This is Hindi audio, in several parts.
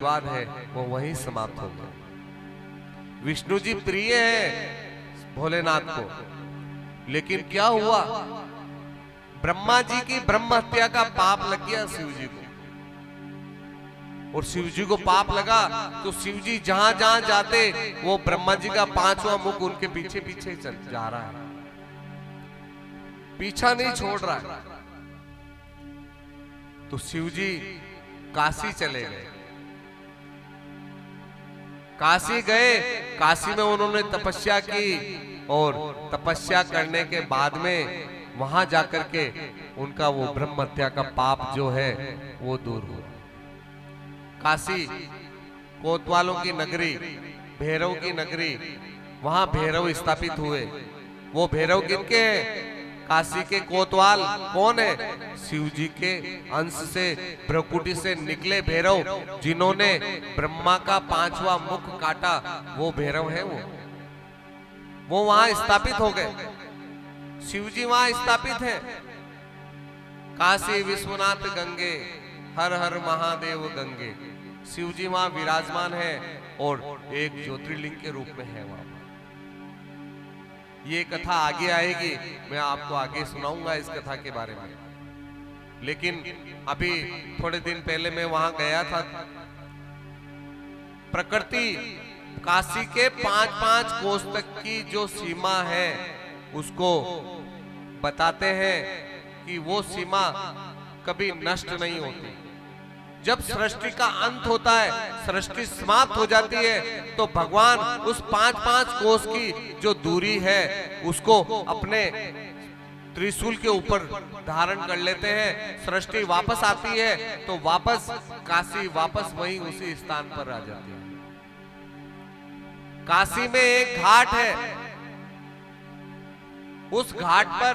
विवाद है वो वहीं समाप्त हो गया। विष्णु जी प्रिय है भोलेनाथ को, लेकिन क्या हुआ, ब्रह्मा जी की ब्रह्म हत्या का पाप लग गया शिव जी को, और शिव जी को पाप लगा तो शिव जी जहां जहां जाते वो ब्रह्मा जी का पांचवा मुख उनके पीछे पीछे चल जा रहा है, पीछा नहीं छोड़ रहा है। तो शिव जी काशी चले गए। काशी गए, काशी में उन्होंने तपस्या की और तपस्या करने के बाद में वहां जाकर के उनका वो ब्रह्म हत्या का पाप जो है वो दूर हुआ। काशी कोतवालों की नगरी, भैरव की नगरी, वहां भैरव स्थापित हुए। वो भैरव किनके हैं? काशी के कोतवाल कौन है? शिव जी के अंश से, भ्रकुटी से निकले भैरव, जिन्होंने ब्रह्मा का पांचवा मुख काटा, वो भैरव है। वो वहां स्थापित हो गए। शिव जी वहां स्थापित है। काशी विश्वनाथ गंगे, हर हर महादेव गंगे। शिव जी वहां विराजमान है और एक ज्योतिर्लिंग के रूप में है वहां। ये कथा आगे आएगी, मैं आपको आगे सुनाऊंगा इस कथा के बारे में। लेकिन अभी थोड़े दिन पहले मैं वहां गया था। प्रकृति काशी के 5-5 कोस तक की जो सीमा है उसको बताते हैं कि वो सीमा कभी नष्ट नहीं होती। जब सृष्टि का अंत होता है, सृष्टि समाप्त हो जाती है, तो भगवान उस 5-5 कोस की जो दूरी है उसको अपने त्रिशूल के ऊपर धारण कर लेते हैं। सृष्टि वापस आती है तो वापस काशी वापस वहीं उसी स्थान पर आ जाती है। काशी में एक घाट है, उस घाट पर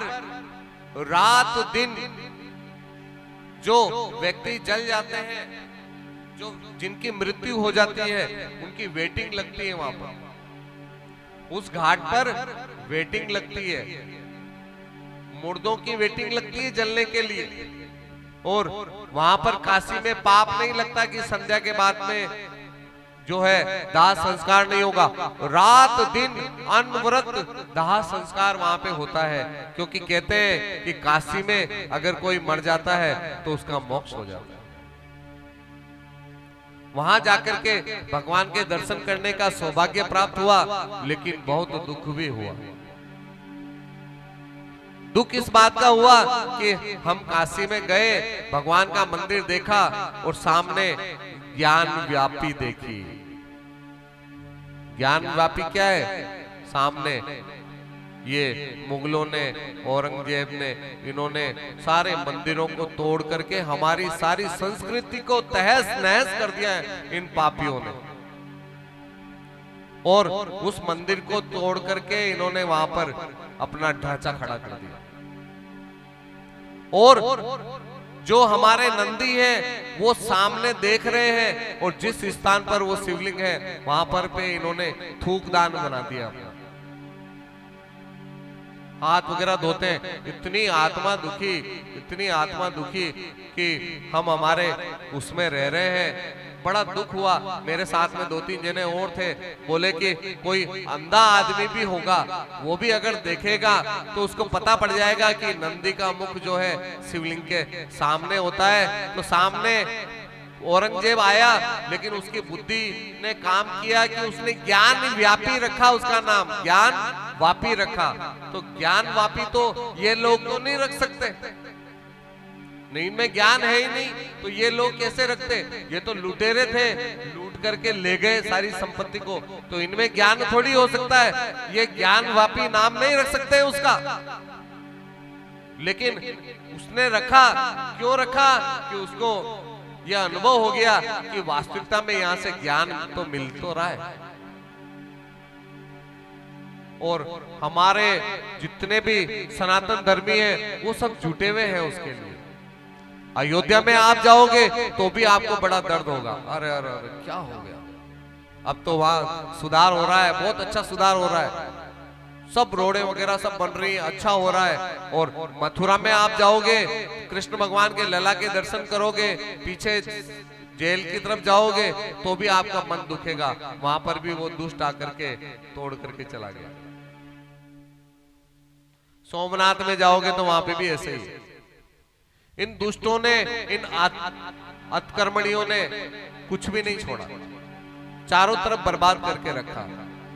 रात दिन जो व्यक्ति जल जाते हैं, जो जिनकी मृत्यु हो जाती है, उनकी वेटिंग लगती है। वहां पर उस घाट पर वेटिंग लगती है, मुर्दों की वेटिंग लगती है जलने के लिए। और वहां पर काशी में पाप नहीं लगता कि संध्या के बाद में जो है दाह संस्कार नहीं होगा। रात दिन अनवरत दाह संस्कार वहां पे होता है, क्योंकि कहते हैं कि काशी में अगर कोई मर जाता है तो उसका मोक्ष हो जाता है। वहां जाकर के भगवान के दर्शन करने का सौभाग्य प्राप्त हुआ, लेकिन बहुत दुख भी हुआ। दुख इस बात का हुआ कि हम काशी में गए, भगवान का मंदिर देखा और सामने ज्ञान व्यापी देखी। ज्ञान व्यापी क्या है? सामने ये मुगलों ने, औरंगजेब ने, इन्होंने सारे मंदिरों को तोड़ करके हमारी सारी संस्कृति को तहस नहस कर दिया है इन पापियों ने। और उस मंदिर को तोड़ करके इन्होंने वहां पर अपना ढांचा खड़ा कर दिया। और जो हमारे नंदी है वो सामने देख रहे हैं, और जिस स्थान पर वो शिवलिंग है वहां पर पे इन्होंने थूकदान बना दिया। हाथ वगैरह धोते हैं। इतनी आत्मा दुखी, इतनी आत्मा दुखी कि हम हमारे उसमें रह रहे हैं। बड़ा दुख हुआ। मेरे साथ में 2-3 जने और थे, बोले कि कोई अंधा आदमी भी होगा, वो भी अगर देखेगा तो उसको पता पड़ जाएगा कि नंदी का मुख जो है शिवलिंग के सामने होता है। तो सामने औरंगजेब आया, लेकिन उसकी बुद्धि ने काम किया कि उसने ज्ञान व्यापी रखा, उसका नाम ज्ञान वापी रखा। तो ज्ञान वापी तो ये लोग तो नहीं रख सकते, नहीं, इनमें ज्ञान है ही नहीं, तो ये लोग कैसे रखते? ये तो लुटेरे थे, लूट करके ले गए सारी संपत्ति को, तो इनमें ज्ञान थोड़ी हो सकता है। ये ज्ञान वापी नाम नहीं रख सकते उसका। लेकिन उसने रखा। क्यों रखा? कि उसको यह अनुभव हो गया कि वास्तविकता में यहां से ज्ञान तो मिल तो रहा है। और हमारे जितने भी सनातन धर्मी हैं वो सब जुटे हुए हैं उसके लिए। अयोध्या में आप जाओगे तो भी आपको बड़ा दर्द होगा। अरे अरे अरे क्या हो गया? अब तो वहां सुधार हो रहा है, बहुत अच्छा सुधार हो रहा है, सब रोडे वगैरह सब बन रही है, अच्छा हो रहा है। और मथुरा में आप जाओगे, कृष्ण भगवान के लला के दर्शन करोगे, पीछे जेल की तरफ जाओगे तो भी आपका मन दुखेगा, वहां पर भी वो दुष्ट आकर के तोड़ करके चला गया। सोमनाथ में जाओगे तो वहां पे भी ऐसे ही है। इन दुष्टों ने, इन अतकर्मणियों ने कुछ भी नहीं छोड़ा, चारों तरफ बर्बाद करके रखा।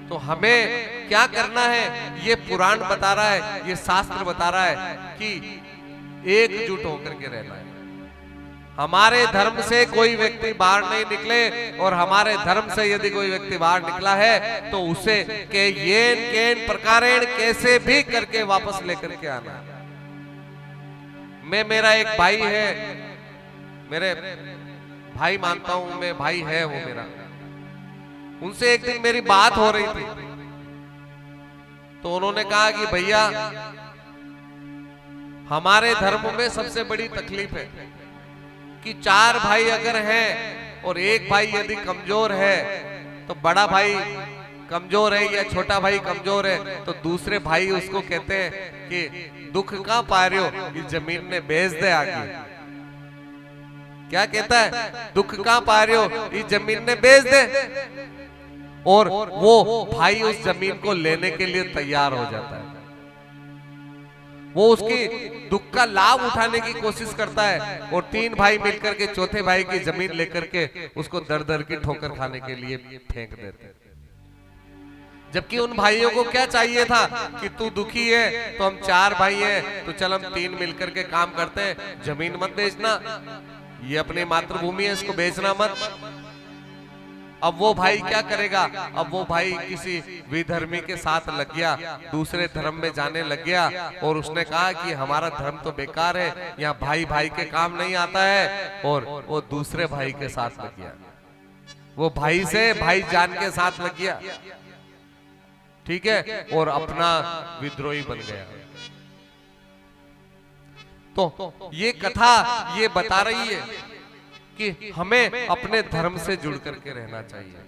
तो हमें क्या करना है, ये पुराण बता रहा है, ये शास्त्र बता रहा है कि एकजुट होकर के रहना है। हमारे धर्म से कोई व्यक्ति बाहर नहीं निकले, और हमारे धर्म से यदि कोई व्यक्ति बाहर निकला है तो उसे के येन केन प्रकारेण कैसे भी करके वापस लेकर के आना है। मेरा एक भाई है, मेरे भाई मानता हूं मैं, भाई है वो मेरा। उनसे एक दिन मेरी बात हो रही थी, तो उन्होंने कहा कि भैया हमारे धर्म में सबसे बड़ी तकलीफ है कि 4 भाई अगर हैं और एक भाई यदि कमजोर है, तो बड़ा भाई कमजोर है या छोटा भाई कमजोर है, तो दूसरे भाई उसको कहते हैं कि दुख कहां पा रहे हो, इस जमीन ने बेच दे आगे। क्या कहता है, दुख कहां पा रहे हो, इस जमीन ने बेच दे। और वो भाई उस जमीन को लेने के लिए तैयार हो जाता है। वो उसकी दुख का लाभ उठाने की कोशिश करता है, और 3 भाई मिलकर के चौथे भाई की जमीन लेकर के उसको दर दर की ठोकर खाने के लिए फेंक देते हैं। जबकि उन भाइयों को क्या चाहिए था कि तू दुखी है तो हम 4 भाई हैं, तो चल हम 3 मिलकर के काम करते हैं, जमीन मत बेचना, ये अपनी मातृभूमि है, इसको बेचना मत। अब वो भाई क्या करेगा, अब वो भाई किसी विधर्मी के साथ लग गया, दूसरे धर्म में जाने लग गया, और उसने कहा कि हमारा धर्म तो बेकार है, यहाँ भाई भाई के काम नहीं आता है, और वो दूसरे भाई के साथ लग गया। वो भाई से भाई जान के साथ लग गया, ठीक है, और अपना विद्रोही बन गया। तो ये कथा ये बता रही है कि हमें अपने धर्म से जुड़ करके रहना चाहिए।